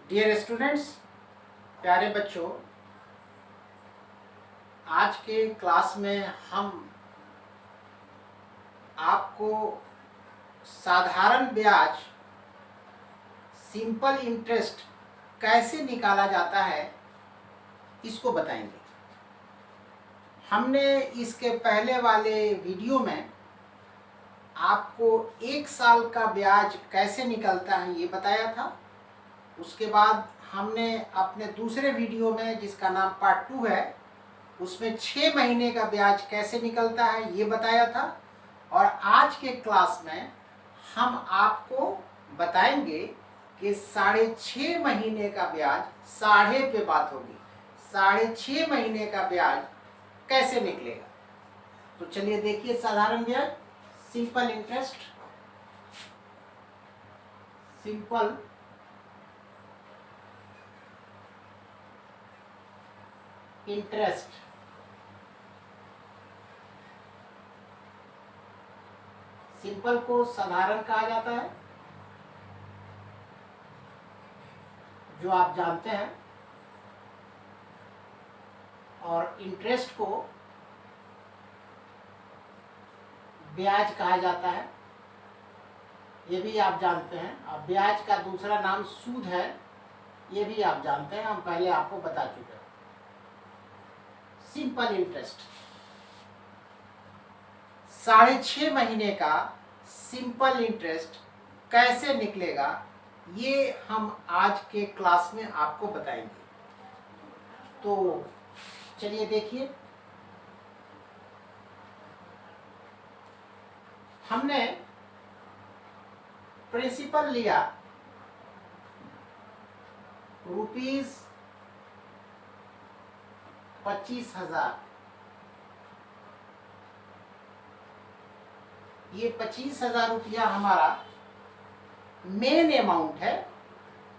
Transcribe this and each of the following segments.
Dear students, प्यारे बच्चों, आज के क्लास में हम आपको साधारण ब्याज सिंपल इंटरेस्ट कैसे निकाला जाता है इसको बताएंगे। हमने इसके पहले वाले वीडियो में आपको 1 साल का ब्याज कैसे निकलता है ये बताया था। उसके बाद हमने अपने दूसरे वीडियो में, जिसका नाम पार्ट 2 है, उसमें 6 महीने का ब्याज कैसे निकलता है ये बताया था। और आज के क्लास में हम आपको बताएंगे कि 6.5 महीने का ब्याज, साढ़े पे बात होगी, 6.5 महीने का ब्याज कैसे निकलेगा। तो चलिए देखिए, साधारण ब्याज, simple interest, simple interest. Simple को साधारण कहा जाता है, जो आप जानते हैं, और इंटरेस्ट को ब्याज कहा जाता है, ये भी आप जानते हैं। और ब्याज का दूसरा नाम सूद है, ये भी आप जानते हैं, हम पहले आपको बता चुके हैं। सिंपल इंटरेस्ट, 6.5 महीने का सिंपल इंटरेस्ट कैसे निकलेगा ये हम आज के क्लास में आपको बताएंगे। तो चलिए देखिए, हमने प्रिंसिपल लिया ₹25,000। ये 25,000 रुपया हमारा मेन अमाउंट है,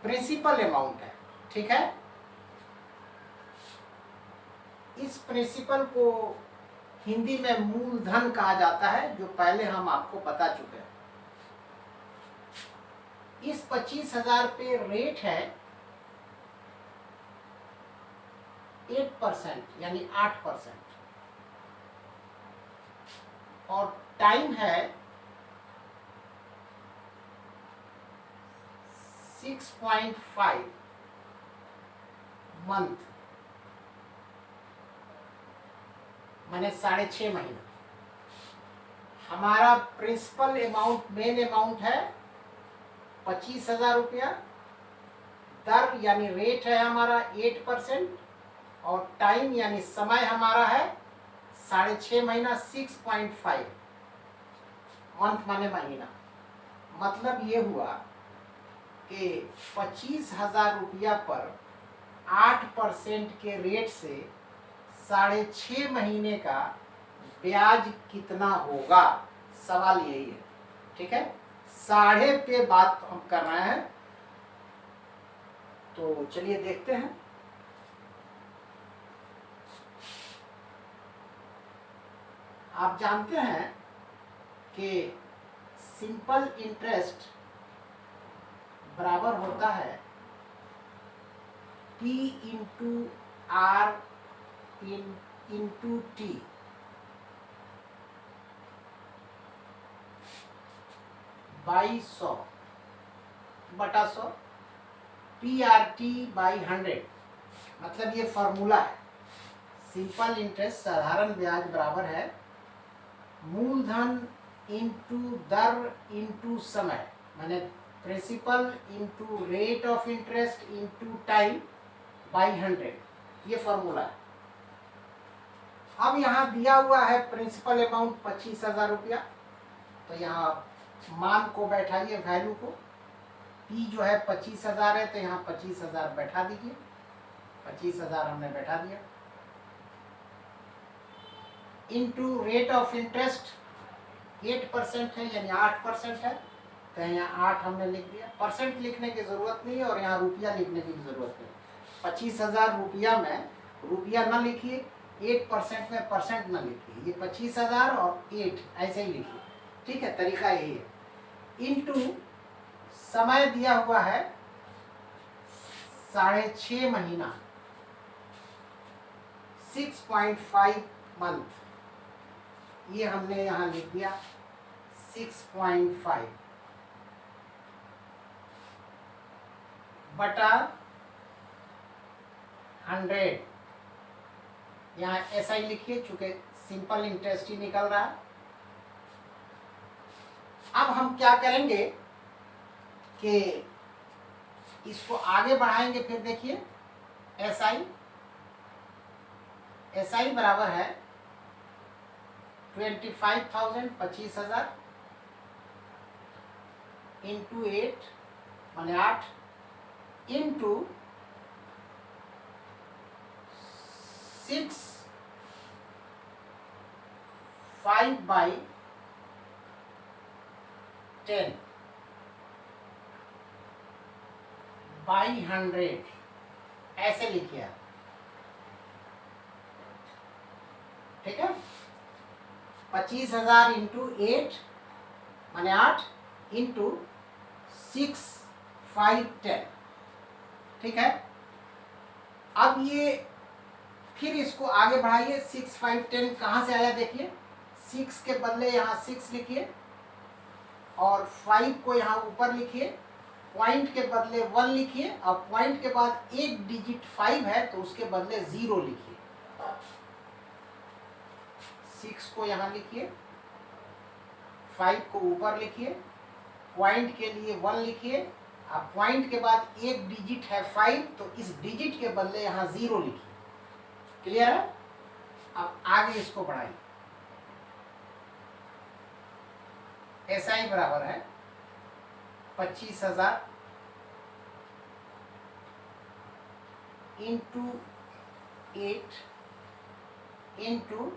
प्रिंसिपल अमाउंट है, ठीक है। इस प्रिंसिपल को हिंदी में मूलधन कहा जाता है, जो पहले हम आपको बता चुके हैं। इस 25,000 पे रेट है 8%, यानी 8%, और टाइम है 6.5 मंथ, माने 6.5 महीना। हमारा प्रिंसिपल अमाउंट, मेन अमाउंट है 25,000 रुपया। दर यानी रेट है हमारा 8%, और टाइम यानी समय हमारा है 6.5 महीना, 6.5 मंथ माने महीना। मतलब ये हुआ कि 25,000 रुपया पर 8% के रेट से 6.5 महीने का ब्याज कितना होगा, सवाल यही है, ठीक है। साढ़े पे बात हम कर रहे हैं, तो चलिए देखते हैं। आप जानते हैं कि सिंपल इंटरेस्ट बराबर होता है P into R into T। By 100 बटा 100, PRT बाई 100। मतलब ये फॉर्मूला है। सिंपल इंटरेस्ट, साधारण ब्याज, बराबर है मूलधन इंटू दर इंटू समय, माने principal into rate of interest into time by 100। ये फॉर्मूला है। अब यहाँ दिया हुआ है प्रिंसिपल अमाउंट 25,000 रुपया, तो यहाँ मान को बैठाइए, वैल्यू को। P जो है 25,000 है, तो यहाँ 25,000 बैठा दीजिए। 25,000 हमने बैठा दिया। इंटू रेट ऑफ इंटरेस्ट 8% है, यानी 8% है, तो यहाँ 8 हमने लिख दिया। परसेंट लिखने की जरूरत नहीं है, और यहाँ रुपया लिखने की जरूरत नहीं। 25,000 रुपया में रुपया न लिखिए, 8% में परसेंट न लिखिए, ये 25,000 और 8 ऐसे ही लिखिए, ठीक है। तरीका यही है। इंटू समय दिया हुआ है 6.5 महीना 6.5 मंथ, ये हमने यहाँ लिख दिया 6.5 बटा 100, यहाँ ऐसा ही लिखिए चूंकि सिंपल इंटरेस्ट ही निकल रहा है। अब हम क्या करेंगे कि इसको आगे बढ़ाएंगे, फिर देखिए एसआई बराबर है 25,000 25,000 इंटू 8 माने 8 इंटू 6 5/10 बाई 100, ऐसे लिखिए आप, ठीक है। 25,000 इंटू 8 माने 8 इंटू 6 5 10, ठीक है। अब ये फिर इसको आगे बढ़ाइए, 6 5 10 कहाँ से आया देखिए, 6 के बदले यहाँ 6 लिखिए और 5 को यहाँ ऊपर लिखिए, पॉइंट के बदले 1 लिखिए और पॉइंट के बाद एक डिजिट 5 है तो उसके बदले 0 लिखिए। 6 को यहाँ लिखिए, 5 को ऊपर लिखिए, पॉइंट के लिए 1 लिखिए, अब पॉइंट के बाद एक डिजिट है 5 तो इस डिजिट के बदले यहाँ 0 लिखिए। क्लियर है? अब आगे इसको बढ़ाइए, एसआई बराबर है 25,000 इंटू 8 इंटू,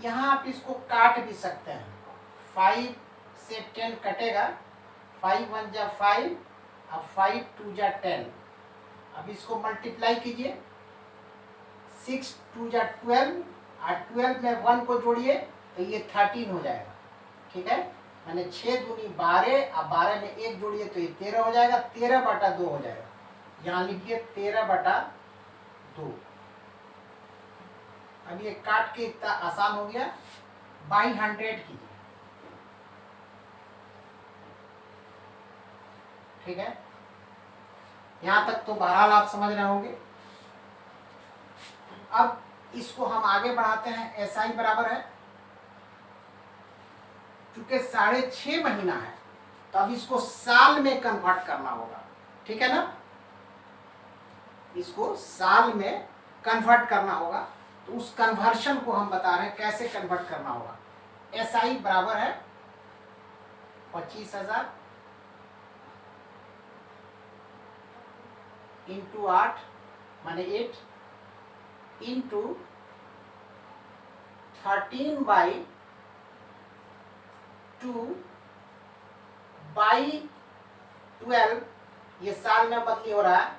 यहाँ आप इसको काट भी सकते हैं, 5 से 10 कटेगा, 5 1 जा 5, अब 5 2 जा 10, अब इसको मल्टीप्लाई कीजिए, 6 2 जा 12 और 12 में 1 को जोड़िए तो ये 13 हो जाएगा, ठीक है। मैंने 6 दूनी 12 और 12 में 1 जोड़िए तो ये 13 हो जाएगा, 13/2 हो जाएगा। यहाँ लिखिए 13/2। अब ये काट के इतना आसान हो गया, बाई 100 कीजिए, ठीक है। यहां तक तो बहरहाल आप समझ रहे होंगे। अब इसको हम आगे बढ़ाते हैं, एसआई बराबर है, चूंकि 6.5 महीना है तो अब इसको साल में कन्वर्ट करना होगा, ठीक है ना। इसको साल में कन्वर्ट करना होगा, तो उस कन्वर्शन को हम बता रहे हैं कैसे कन्वर्ट करना होगा। एसआई बराबर है 25,000 इंटू 8 माने 8 इंटू 13/2 बाई 12, ये साल में बदली हो रहा है,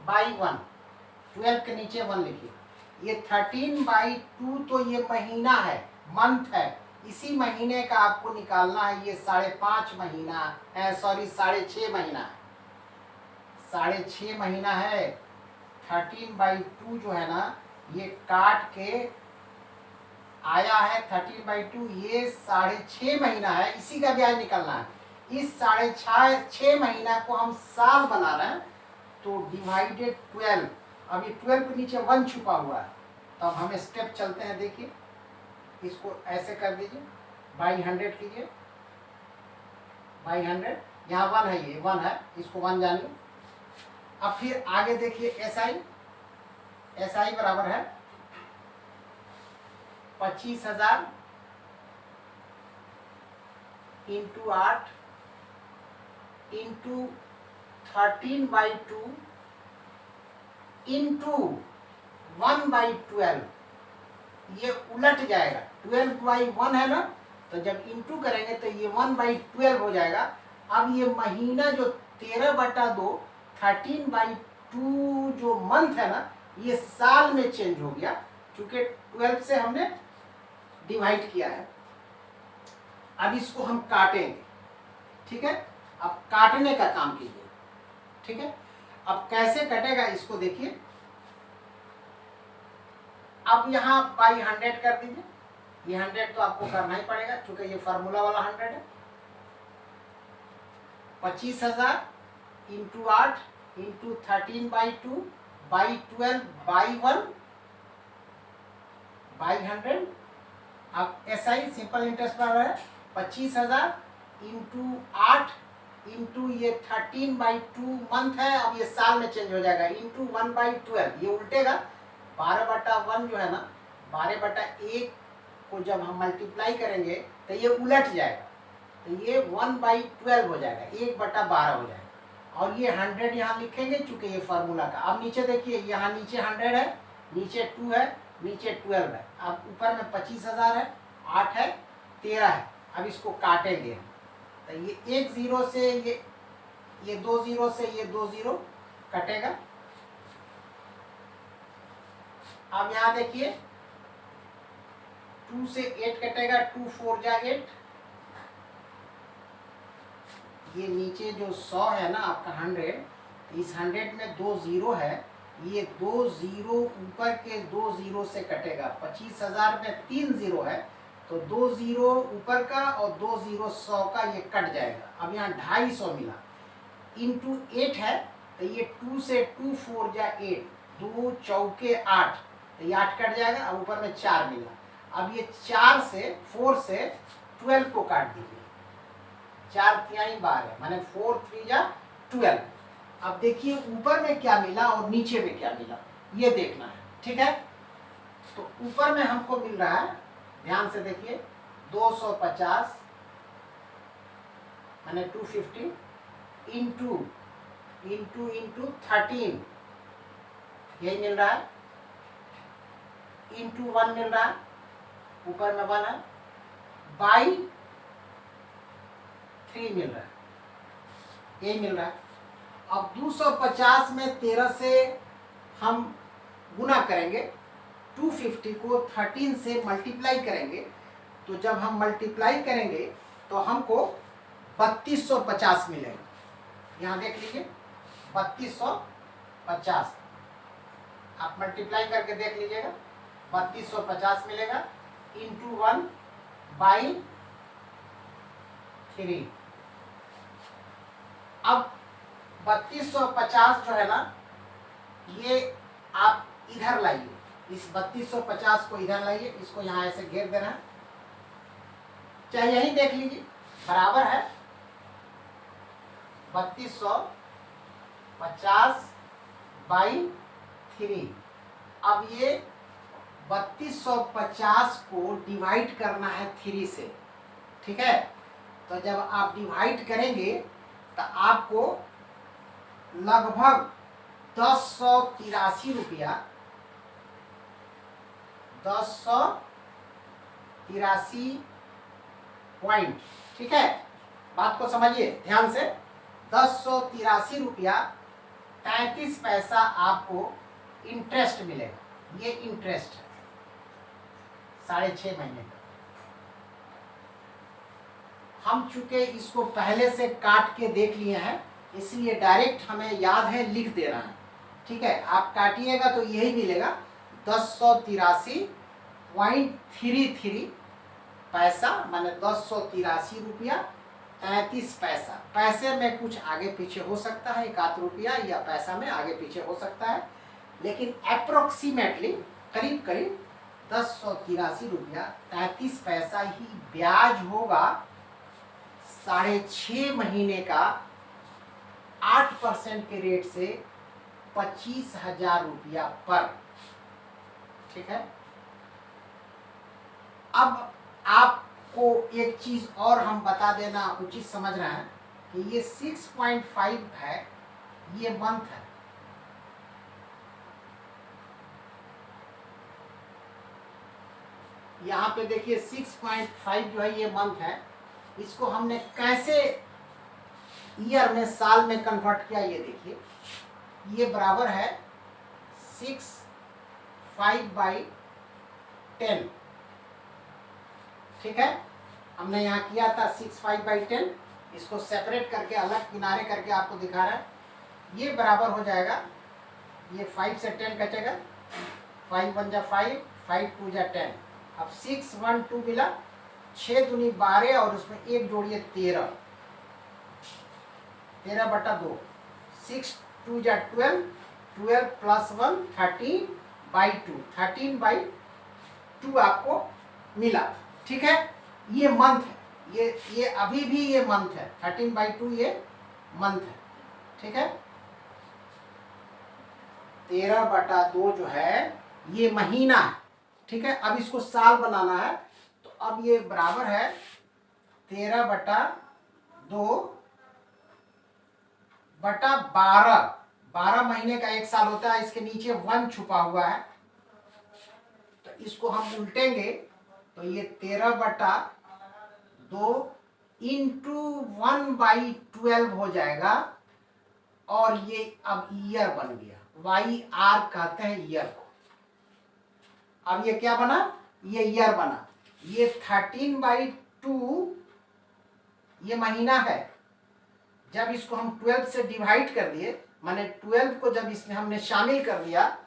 बाई 1, 12 के नीचे 1 लिखिए। ये 13/2 तो ये महीना है, मंथ है, इसी महीने का आपको निकालना है। ये 5.5 महीना है, सॉरी 6.5 महीना है, 6.5 महीना है। 13/2 जो है ना, ये काट के आया है 13/2, ये 6.5 महीना है, इसी का ब्याज निकलना है। इस 6.5 महीना को हम साल बना रहे हैं, तो डिवाइडेड 12, अब ये 12 के नीचे 1 छुपा हुआ है, तो अब हम स्टेप चलते हैं। देखिए इसको ऐसे कर दीजिए, बाई 100 कीजिए, बाई 100, यहाँ 1 है, ये 1 है, इसको 1 जानिए। अब फिर आगे देखिए एसआई बराबर है 25,000 इंटू 8 इंटू 13/2 इंटू 1/12, ये उलट जाएगा, 12/1 है ना, तो जब इंटू करेंगे तो ये 1/12 हो जाएगा। अब ये महीना जो 13/2 13/2 जो मंथ है ना, ये साल में चेंज हो गया, क्योंकि 12 से हमने डिवाइड किया है। अब इसको हम काटेंगे, ठीक है। अब काटने का काम कीजिए, ठीक है। अब कैसे कटेगा इसको देखिए। अब यहाँ बाई 100 कर दीजिए। ये 100 तो आपको करना ही पड़ेगा क्योंकि ये फार्मूला वाला 100 है। 25,000 into 8 into 13/2 by 12 by 1 by 100। अब SI सिंपल इंटरेस्ट पर है 25,000 इंटू 8 इंटू ये 13/2 मंथ है। अब ये साल में चेंज हो जाएगा इंटू 1/12। ये उल्टेगा 12/1 जो है ना 12/1 को जब हम मल्टीप्लाई करेंगे तो ये उलट जाएगा, तो ये 1/12 हो जाएगा, 1/12 हो जाएगा। और ये 100 यहाँ लिखेंगे चूंकि ये फार्मूला का। अब नीचे देखिए यहाँ नीचे 100 है, नीचे 2 है, नीचे 12 है। अब ऊपर में 25,000 है, 8 है, 13 है। अब इसको काटेंगे तो ये 1 0 से ये 2 0 से ये 2 0 कटेगा। अब यहाँ देखिए 2 से 8 कटेगा, 2 4 जा 8। ये नीचे जो 100 है ना आपका 100, इस 100 में 2 0 है, ये 2 0 ऊपर के 2 0 से कटेगा। 25,000 में 3 0 है तो 2 0 ऊपर का और 2 0 100 का ये कट जाएगा। अब यहाँ 250 मिला इंटू 8 है तो ये 2 से 2 4 जा 8, 2 चौके 8, तो ये 8 कट जाएगा। अब ऊपर में 4 मिला। अब ये 4 से 12 को काट दीजिए। 4 तिहाई 12 माने 4 3 जा 12। अब देखिए ऊपर में क्या मिला और नीचे में क्या मिला ये देखना है, ठीक है। तो ऊपर में हमको मिल रहा है, ध्यान से देखिए 250 माने 250 इंटू 13 यही मिल रहा है, इंटू 1 मिल रहा है, ऊपर में 1 है, बाई 3 मिल रहा है, यही मिल रहा है। अब 250 में 13 से हम गुना करेंगे, 250 को 13 से मल्टीप्लाई करेंगे, तो जब हम मल्टीप्लाई करेंगे तो हमको 3250 मिलेगा। यहाँ देख लीजिए 3250, आप मल्टीप्लाई करके देख लीजिएगा 3250 मिलेगा इंटू 1 बाई 3। अब 3250 जो है ना ये आप इधर लाइए, इस 3250 को इधर लाइए, इसको यहाँ ऐसे घेर देना है, चाहे यही देख लीजिए बराबर है 3250 बाई 3। अब ये 3250 को डिवाइड करना है 3 से, ठीक है। तो जब आप डिवाइड करेंगे तो आपको लगभग 1083 रुपया 1083 पॉइंट, ठीक है। बात को समझिए ध्यान से, 1083 रुपया 33 पैसा आपको इंटरेस्ट मिलेगा। ये इंटरेस्ट है 6.5 महीने का। हम चूंकि इसको पहले से काट के देख लिए हैं इसलिए डायरेक्ट हमें याद है लिख देना है, ठीक है। आप काटिएगा तो यही मिलेगा 1083.33 पैसा माने 1083 रुपया 33 पैसा। पैसे में कुछ आगे पीछे हो सकता है, 1 रुपया या पैसा में आगे पीछे हो सकता है, लेकिन अप्रोक्सीमेटली करीब करीब 1083 रुपया 33 पैसा ही ब्याज होगा 6.5 महीने का 8% के रेट से 25,000 रुपया पर, ठीक है। अब आपको एक चीज और हम बता देना उचित समझ रहे हैं कि ये 6.5 है, ये मंथ है। यहाँ पे देखिए 6.5 जो है ये मंथ है। इसको हमने कैसे ईयर में, साल में कन्वर्ट किया ये देखिए। ये बराबर है 6/5/10, ठीक है। हमने यहाँ किया था 6/5/10, इसको सेपरेट करके अलग किनारे करके आपको दिखा रहा है। ये बराबर हो जाएगा, ये 5 से 10 कटेगा, 5 1 जा 5, 5 2 जा 10। अब 6 1 2 मिला, 6 दूनी 12 और उसमें एक जोड़िए 13, 13/2, 6 2 जा 12, 12 प्लस 1 13/2, 13/2 आपको मिला। ठीक है, ये मंथ है, ये अभी भी ये मंथ है, 13/2 ये मंथ है। ठीक है, 13/2 जो है ये महीना है। ठीक है, अब इसको साल बनाना है, तो अब ये बराबर है 13/2/12। 12 महीने का एक साल होता है, इसके नीचे 1 छुपा हुआ है, तो इसको हम उल्टेंगे तो ये 13/2 इंटू 1/12 हो जाएगा, और ये अब ईयर बन गया, वाई आर कहते हैं ईयर को। अब ये क्या बना, ये ईयर बना। ये 13/2 ये महीना है, जब इसको हम 12 से डिवाइड कर दिए, माने 12 को जब इसमें हमने शामिल कर दिया,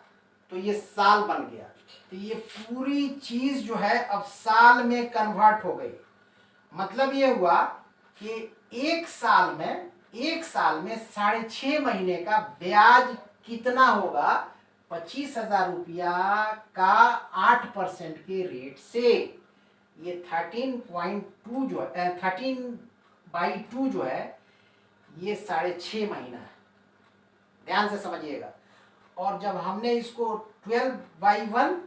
तो ये साल बन गया। तो ये पूरी चीज जो है अब साल में कन्वर्ट हो गई। मतलब ये हुआ कि एक साल में 6.5 महीने का ब्याज कितना होगा, 25,000 रुपया का 8% के रेट से। ये 13.2 जो है 13/2 जो है ये 6.5 महीना है, ध्यान से समझिएगा। और जब हमने इसको 12/1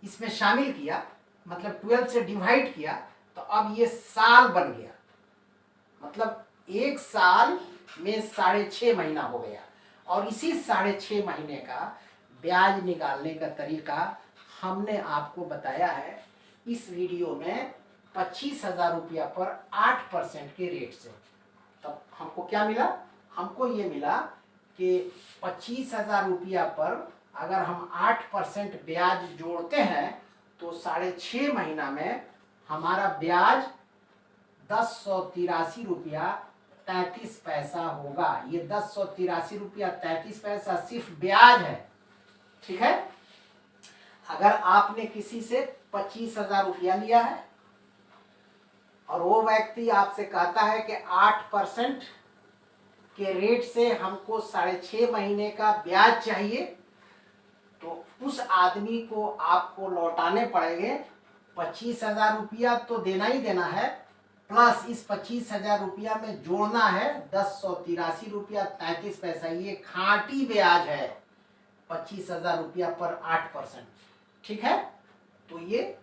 इसमें शामिल किया, मतलब 12 से डिवाइड किया, तो अब ये साल बन गया। मतलब एक साल में 6.5 महीना हो गया। और इसी 6.5 महीने का ब्याज निकालने का तरीका हमने आपको बताया है इस वीडियो में, 25,000 रुपया पर 8% के रेट से। तब हमको क्या मिला, हमको ये मिला कि 25,000 रुपया पर अगर हम 8% ब्याज जोड़ते हैं तो 6.5 महीना में हमारा ब्याज 1083 रुपया 33 पैसा होगा। ये 1083 रुपया 33 पैसा सिर्फ ब्याज है। ठीक है, अगर आपने किसी से 25,000 रुपया लिया है और वो व्यक्ति आपसे कहता है कि 8% के रेट से हमको 6.5 महीने का ब्याज चाहिए, तो उस आदमी को आपको लौटाने पड़ेंगे 25,000 रुपया तो देना ही देना है, प्लस इस 25,000 रुपया में जोड़ना है 1083 रुपया 33 पैसा। ये खांटी ब्याज है 25,000 रुपया पर 8%। ठीक है, तो ये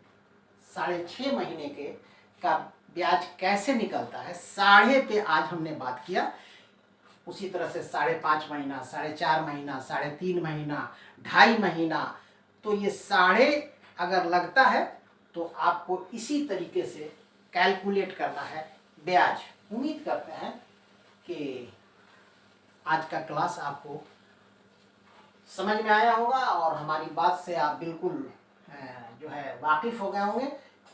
6.5 महीने के का ब्याज कैसे निकलता है, साढ़े पे आज हमने बात किया। उसी तरह से 5.5 महीना, 4.5 महीना, 3.5 महीना, 2.5 महीना, तो ये साढ़े अगर लगता है तो आपको इसी तरीके से कैलकुलेट करना है ब्याज। उम्मीद करते हैं कि आज का क्लास आपको समझ में आया होगा और हमारी बात से आप बिल्कुल जो है वाकिफ हो गए होंगे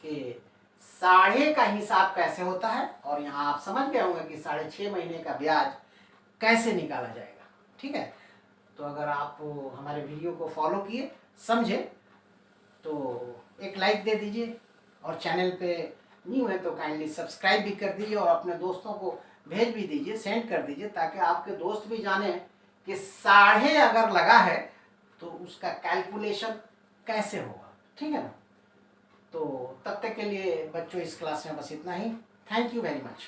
कि साढ़े का हिसाब कैसे होता है, और यहाँ आप समझ गए होंगे कि 6.5 महीने का ब्याज कैसे निकाला जाएगा। ठीक है, तो अगर आप हमारे वीडियो को फॉलो किए, समझे, तो एक लाइक दे दीजिए, और चैनल पे न्यू है तो काइंडली सब्सक्राइब भी कर दीजिए, और अपने दोस्तों को भेज भी दीजिए, सेंड कर दीजिए, ताकि आपके दोस्त भी जाने कि साढ़े अगर लगा है तो उसका कैलकुलेशन कैसे होगा। ठीक है ना, तो तब तक के लिए बच्चों इस क्लास में बस इतना ही। Thank you very much.